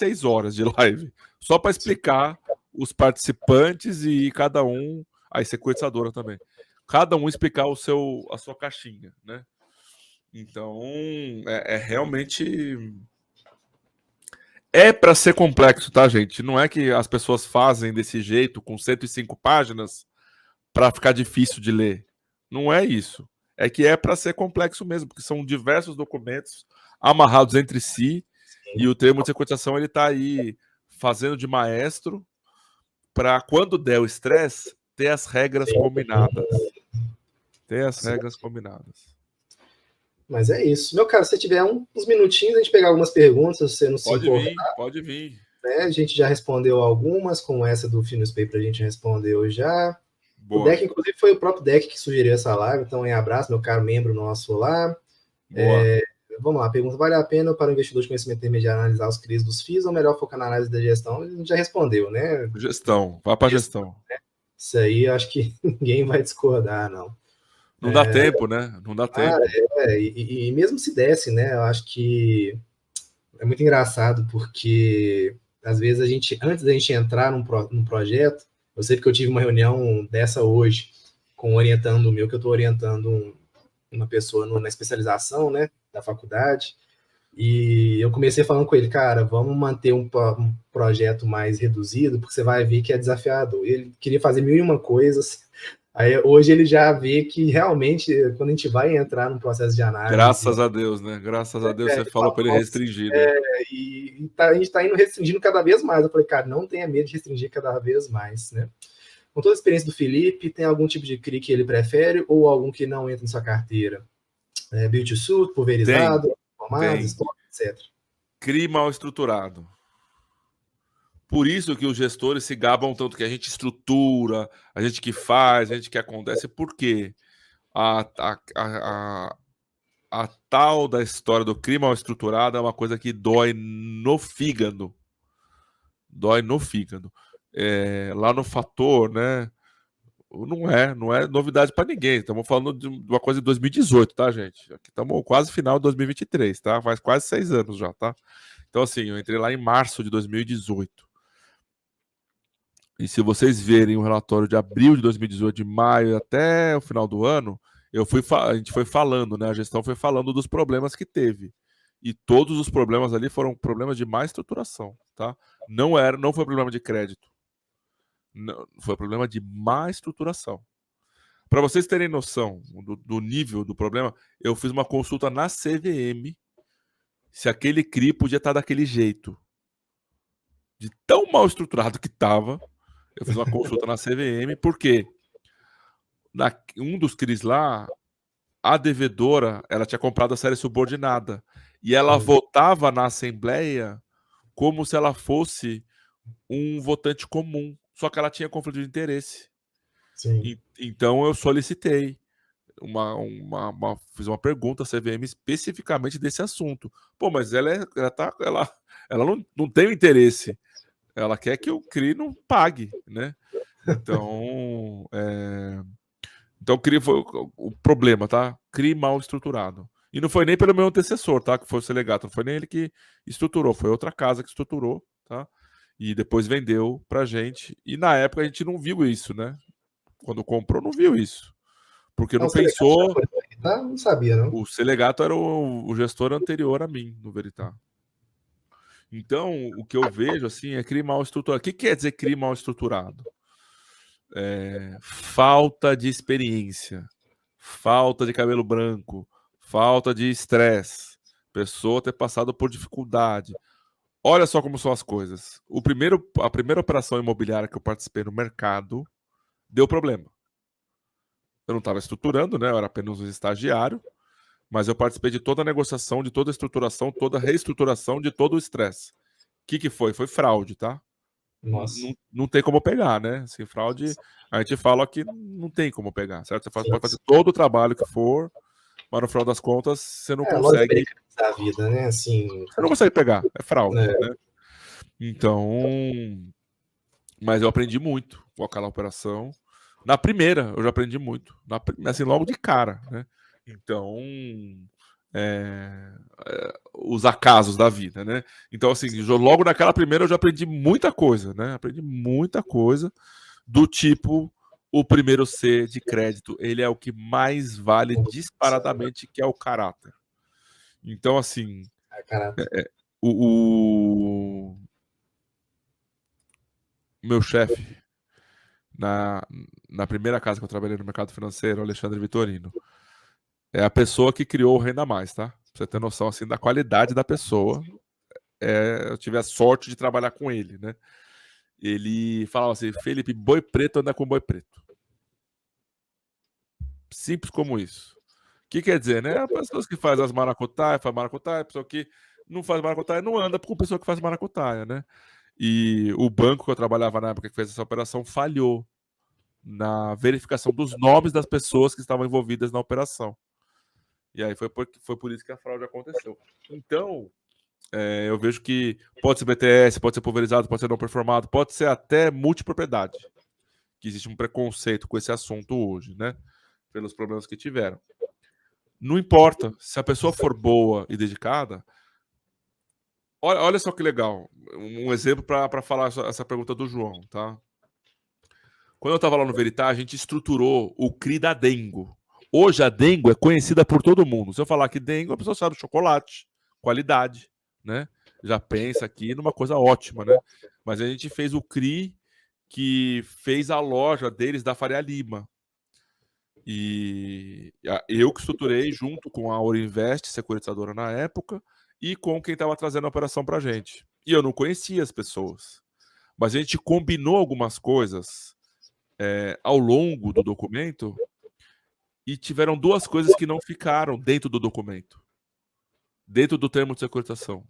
6 horas de live, só para explicar os participantes e cada um, a sequenciadora também, cada um explicar a sua caixinha, né? Então, realmente para ser complexo, tá, gente? Não é que as pessoas fazem desse jeito, com 105 páginas, para ficar difícil de ler. Não é isso. É que é para ser complexo mesmo, porque são diversos documentos amarrados entre si, e o termo de sequenciação ele está aí fazendo de maestro para, quando der o estresse, ter as regras combinadas. Ter as regras combinadas. Mas é isso. Meu caro, se tiver uns minutinhos, a gente pegar algumas perguntas, se você não se importar. Pode vir. Né? A gente já respondeu algumas, como essa do Finos Paper a gente respondeu já. Boa. O deck, inclusive, foi o próprio deck que sugeriu essa live, então em abraço, meu caro membro nosso lá. Vamos lá, pergunta: vale a pena para o investidor de conhecimento intermediário analisar os CRIs dos FIIs ou melhor focar na análise da gestão? A gente já respondeu, né? Gestão, vá para a gestão. Né? Isso aí, eu acho que ninguém vai discordar, não. Não dá tempo, né? Não dá tempo. E mesmo se desse, né? Eu acho que é muito engraçado, porque às vezes antes da gente entrar num projeto, eu sei que eu tive uma reunião dessa hoje com um orientando meu, que eu estou orientando uma pessoa na especialização, né, da faculdade, e eu comecei falando com ele, cara, vamos manter um projeto mais reduzido, porque você vai ver que é desafiador. Ele queria fazer 1001 coisas. Aí hoje ele já vê que realmente, quando a gente vai entrar num processo de análise... Graças a Deus, né? Graças a Deus você falou para ele restringir. Né? A gente está indo restringindo cada vez mais. Eu falei, cara, não tenha medo de restringir cada vez mais, né? Com toda a experiência do Felipe, tem algum tipo de CRI que ele prefere ou algum que não entra em sua carteira? Build to suit, pulverizado, formado, estoque, etc. CRI mal estruturado. Por isso que os gestores se gabam tanto, que a gente estrutura, a gente que faz, a gente que acontece. Por quê? A tal da história do CRI mal estruturado é uma coisa que dói no fígado. Dói no fígado. Lá no Fator, né? Não é novidade para ninguém. Estamos falando de uma coisa de 2018, tá, gente? Aqui estamos quase final de 2023, tá? Faz quase 6 anos já, tá? Então, assim, eu entrei lá em março de 2018. E se vocês verem o relatório de abril de 2018, de maio até o final do ano, a gente foi falando, né? A gestão foi falando dos problemas que teve. E todos os problemas ali foram problemas de má estruturação, tá? Não foi problema de crédito. Não, foi problema de má estruturação. Para vocês terem noção do nível do problema, eu fiz uma consulta na CVM se aquele CRI podia estar daquele jeito. De tão mal estruturado que estava, eu fiz uma consulta na CVM, porque um dos CRIs lá, a devedora, ela tinha comprado a série subordinada. E ela votava na Assembleia como se ela fosse um votante comum. Só que ela tinha conflito de interesse. Então eu solicitei, fiz uma pergunta à CVM especificamente desse assunto. Pô, mas ela não tem o interesse. Ela quer que o CRI não pague, né? Então, o CRI foi o problema, tá? CRI mal estruturado. E não foi nem pelo meu antecessor, tá? Que foi o Selegato. Não foi nem ele que estruturou, foi outra casa que estruturou, tá? E depois vendeu pra gente. E na época a gente não viu isso, né? Quando comprou, não viu isso. Porque não pensou... Não sabia, não. O Selegato era o gestor anterior a mim, no Veritá. Então, o que eu vejo, assim, é CRI mal estruturado. O que quer dizer CRI mal estruturado? Falta de experiência, falta de cabelo branco, falta de estresse, pessoa ter passado por dificuldade. Olha só como são as coisas. A primeira operação imobiliária que eu participei no mercado deu problema. Eu não estava estruturando, né? Eu era apenas um estagiário, mas eu participei de toda a negociação, de toda a estruturação, toda a reestruturação, de todo o estresse. O que foi? Foi fraude, tá? Não tem como pegar, né? Assim, fraude, a gente fala que não tem como pegar, certo? Você pode fazer todo o trabalho que for, mas no final das contas você não consegue. Da vida, né? Assim, você não consegue pegar, é fraude, né? Então, mas eu aprendi muito com aquela operação. Na primeira, eu já aprendi muito, assim, logo de cara, né? Então, os acasos da vida, né? Então, assim, logo naquela primeira eu já aprendi muita coisa, né? Aprendi muita coisa do tipo o primeiro C de crédito, ele é o que mais vale disparadamente, que é o caráter. Então, assim, o meu chefe na primeira casa que eu trabalhei no mercado financeiro, Alexandre Vitorino, é a pessoa que criou o Renda Mais, tá? Pra você ter noção, assim, da qualidade da pessoa. Eu tive a sorte de trabalhar com ele, né? Ele falava assim, Felipe, boi preto anda com boi preto. Simples como isso. O que quer dizer, né? As pessoas que fazem as maracutaia, a pessoa que não faz maracutaia não anda com pessoa que faz maracutaia, né? E o banco que eu trabalhava na época que fez essa operação falhou na verificação dos nomes das pessoas que estavam envolvidas na operação. E aí foi por isso que a fraude aconteceu. Então, eu vejo que pode ser BTS, pode ser pulverizado, pode ser não performado, pode ser até multipropriedade, que existe um preconceito com esse assunto hoje, né? Pelos problemas que tiveram. Não importa, se a pessoa for boa e dedicada. Olha só que legal, um exemplo para falar essa pergunta do João, tá? Quando eu estava lá no Veritá, a gente estruturou o CRI da Dengo. Hoje a Dengo é conhecida por todo mundo. Se eu falar que Dengo, a pessoa sabe chocolate, qualidade, né? Já pensa aqui numa coisa ótima, né? Mas a gente fez o CRI que fez a loja deles da Faria Lima. E eu que estruturei junto com a Ourinvest, securitizadora na época, e com quem estava trazendo a operação para a gente. E eu não conhecia as pessoas. Mas a gente combinou algumas coisas ao longo do documento e tiveram duas coisas que não ficaram dentro do documento, dentro do termo de securitização.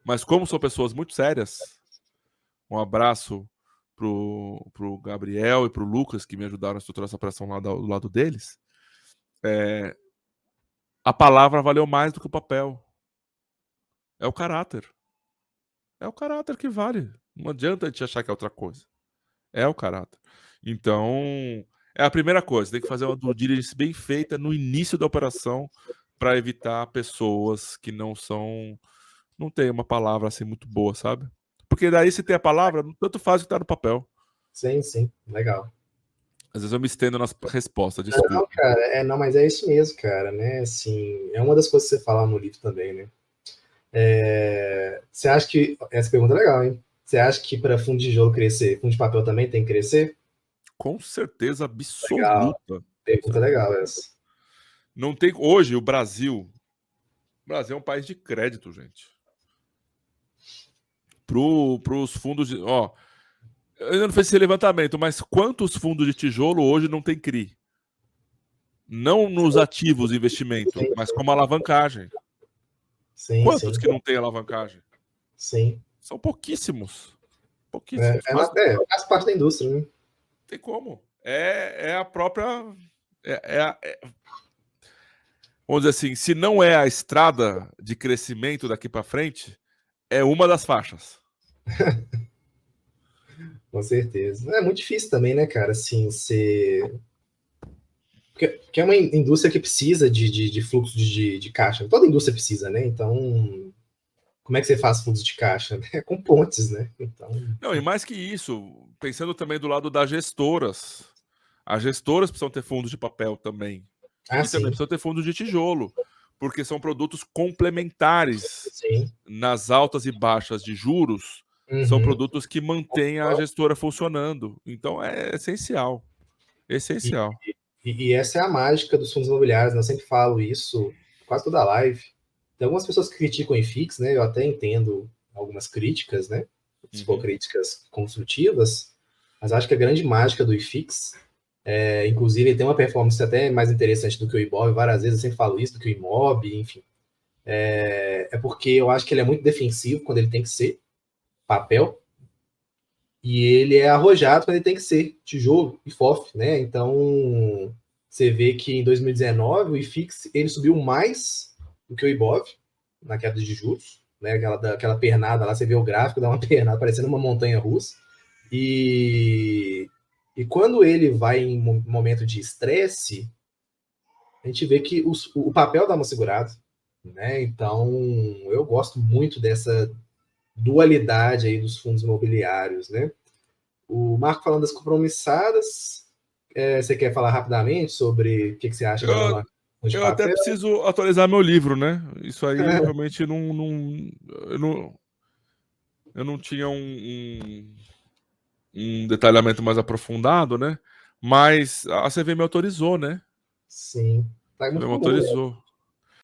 Mas como são pessoas muito sérias, um abraço pro Gabriel e pro Lucas, que me ajudaram a estruturar essa operação lá do lado deles, a palavra valeu mais do que o papel. É o caráter. É o caráter que vale. Não adianta a gente achar que é outra coisa. É o caráter. Então, é a primeira coisa. Tem que fazer uma due diligence bem feita no início da operação para evitar pessoas que não tem uma palavra assim muito boa, sabe? Porque daí se tem a palavra, tanto faz o que tá no papel. Sim, sim. Legal. Às vezes eu me estendo nas respostas, desculpa. Não, cara, não, mas é isso mesmo, cara, né? Assim, é uma das coisas que você fala no livro também, né? Você acha que. Essa pergunta é legal, hein? Você acha que para fundo de tijolo crescer, fundo de papel também tem que crescer? Com certeza absoluta. Legal. Pergunta legal essa. Não tem. Hoje, o Brasil é um país de crédito, gente. Pros fundos de. Ó, eu ainda não fiz esse levantamento, mas quantos fundos de tijolo hoje não tem CRI? Não nos ativos de investimento, mas como alavancagem. Sim, Quantos que não tem alavancagem? Sim. São pouquíssimos. Pouquíssimos. Faz parte da indústria, né? Tem como. É a própria. Vamos dizer assim, se não é a estrada de crescimento daqui para frente, é uma das faixas. Com certeza. É muito difícil também, né, cara? Assim, porque é uma indústria que precisa de fluxo de caixa. Toda indústria precisa, né? Então, como é que você faz fluxo de caixa? É com pontes, né? Então... Não, e mais que isso, pensando também do lado das gestoras. As gestoras precisam ter fundos de papel também. E também precisam ter fundos de tijolo, porque são produtos complementares. Sim. Nas altas e baixas de juros, são produtos que mantêm a gestora funcionando. Então, é essencial. Essencial. E essa é a mágica dos fundos imobiliários, né? Eu sempre falo isso, quase toda live. Tem algumas pessoas que criticam o IFIX, né? Eu até entendo algumas críticas, né? Se for críticas construtivas, mas acho que a grande mágica do IFIX, inclusive ele tem uma performance até mais interessante do que o IBOV, várias vezes eu sempre falo isso, do que o IMOB, enfim. É porque eu acho que ele é muito defensivo quando ele tem que ser papel, e ele é arrojado quando ele tem que ser tijolo e FOF, né? Então, você vê que em 2019 o IFIX ele subiu mais do que o IBOV na queda de juros, né? Aquela pernada lá, você vê o gráfico, dá uma pernada parecendo uma montanha russa. E quando ele vai em momento de estresse, a gente vê que o papel dá uma segurada, né? Então, eu gosto muito dessa dualidade aí dos fundos imobiliários, né? O Marco falando das compromissadas, você quer falar rapidamente sobre o que você acha melhor Eu, de eu até papel? preciso atualizar meu livro, né? Isso aí eu realmente eu não tinha um detalhamento mais aprofundado, né? Mas a CV me autorizou, né? Sim, tá A CV muito me comum, né? autorizou.